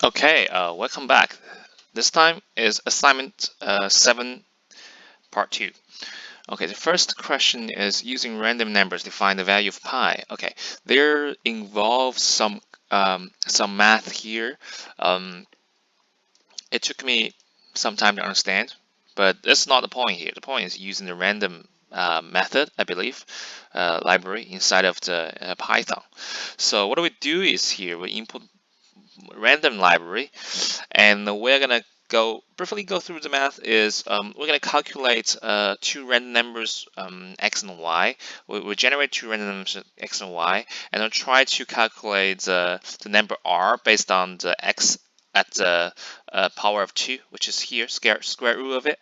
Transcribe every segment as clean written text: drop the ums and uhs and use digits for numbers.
Okay, welcome back. This time is assignment 7, part 2. Okay, the first question is using random numbers to find the value of pi. Okay, there involves some math here. Um, it took me some time to understand, but that's not the point here. The point is using the random method, I believe, library inside of the Python. So what do we do is here we input random library, and we're gonna briefly go through the math. Is we're gonna calculate two random numbers, x and y. We generate two random numbers x and y, and then try to calculate the number r based on the x at the power of 2, which is here, square root of it.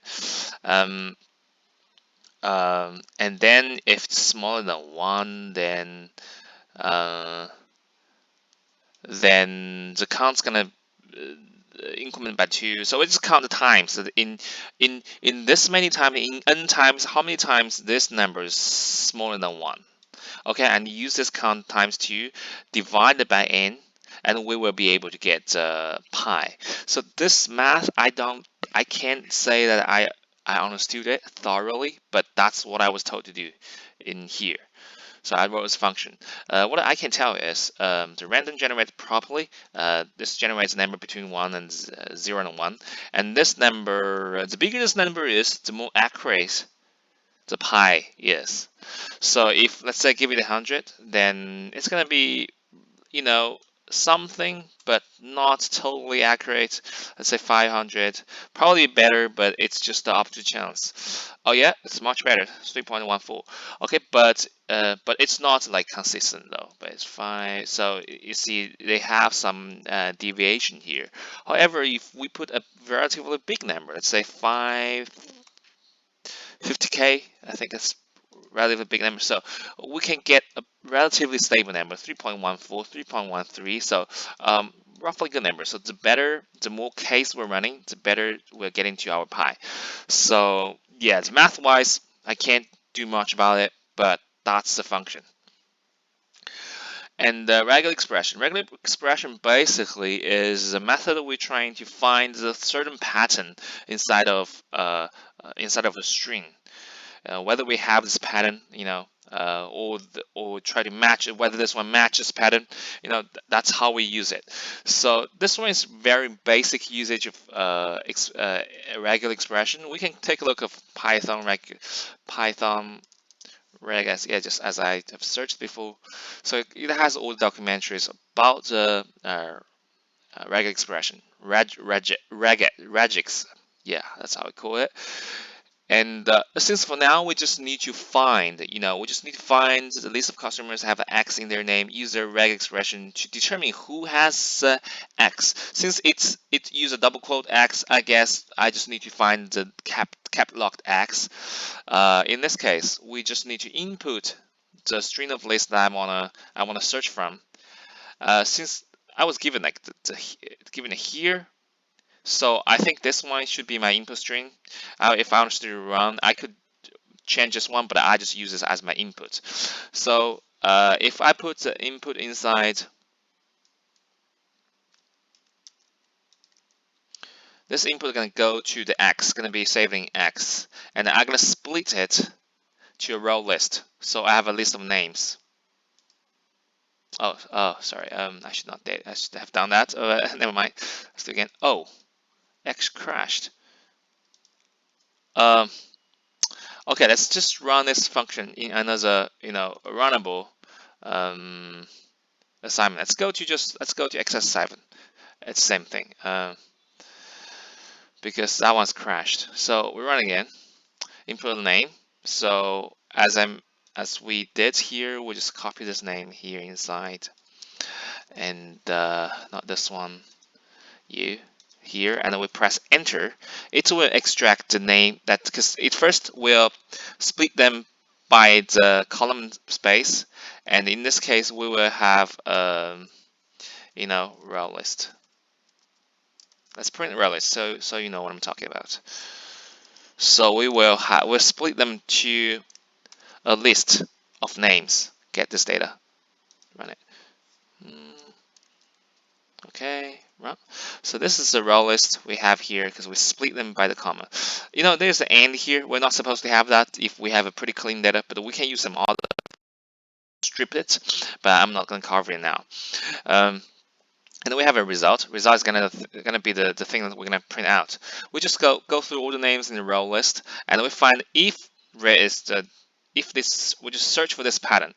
um, and then if it's smaller than 1, uh, then the count's gonna increment by 2. So we just count the times. So in this many times, in n times, how many times this number is smaller than 1. Okay, and use this count times 2 divided by n, and we will be able to get pi. So this math, I can't say that I understood it thoroughly, but that's what I was told to do in here. So I wrote this function. What I can tell is the random generates properly. This generates a number between 1 and 0 and 1. And this number, the bigger this number is, the more accurate the pi is. So if, let's say, give it 100, then it's going to be, you know, something, but not totally accurate. Let's say 500, probably better, but it's just the opposite chance. Oh yeah, it's much better, 3.14. Okay, but it's not like consistent though. But it's fine. So you see, they have some deviation here. However, if we put a relatively big number, let's say 50k, I think that's relatively big number. So we can get a relatively stable number, 3.14, 3.13. So roughly good number. So the more case we're running, the better we're getting to our pi. So yeah, math wise, I can't do much about it, but that's the function. And the regular expression basically is a method we're trying to find a certain pattern inside of a string. Whether we have this pattern, or try to match it, whether this one matches pattern, that's how we use it. So this one is very basic usage of a regular expression. We can take a look of Python regex, yeah, just as I have searched before. So it has all the documentaries about the regular expression, regex. Yeah, that's how we call it. And since for now we just need to find, the list of customers that have X in their name, use their reg expression to determine who has X. Since it use a double quote X, I guess I just need to find the cap locked X. In this case, we just need to input the string of list that I wanna search from. Since I was given like given here. So I think this one should be my input string. If I understood it wrong, I could change this one, but I just use this as my input. So if I put the input inside, this input is going to go to the X, going to be saved in X, and I'm going to split it to a row list. So I have a list of names. Oh, sorry. I should have done that. Never mind. Let's do it again. Oh, X crashed. Um, Okay, let's just run this function in another, runnable assignment. Let's go to Exercise 7. It's the same thing because that one's crashed. So we run again. Input the name. So as we did here, we just copy this name here inside, and not this one. You here, and then we press enter. It will extract the name because it first will split them by the column space, and in this case we will have row list. Let's print row list so you know what I'm talking about. So we'll split them to a list of names. Get this data, run it. Okay, run. So this is the row list we have here because we split them by the comma. You know, there's the and here. We're not supposed to have that if we have a pretty clean data, but we can use some other striplets, but I'm not going to cover it now. And then we have a result. Result is gonna be the thing that we're gonna print out. We just go through all the names in the row list, and we find if there is the if this we just search for this pattern.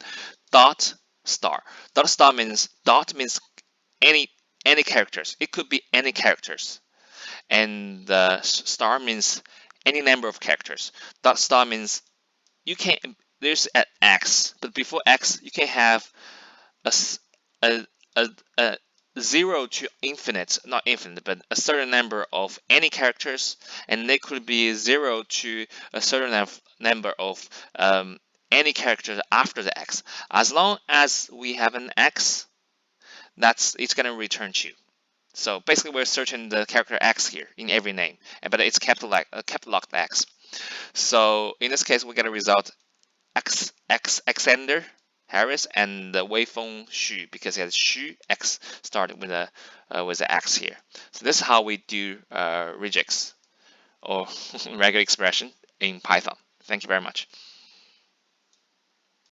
Dot star. Dot means any characters. It could be any characters, and star means any number of characters. Dot star means you can there's an X, but before X you can have a a, a 0 to infinite, not infinite, but a certain number of any characters, and they could be 0 to a certain number of any characters after the X. As long as we have an X, it's going to return true. So basically, we're searching the character X here in every name, but it's capitalized X. So in this case, we get a result Xander Harris and the Weifeng Xu because it has Xu X started with a X here. So this is how we do regex or regular expression in Python. Thank you very much.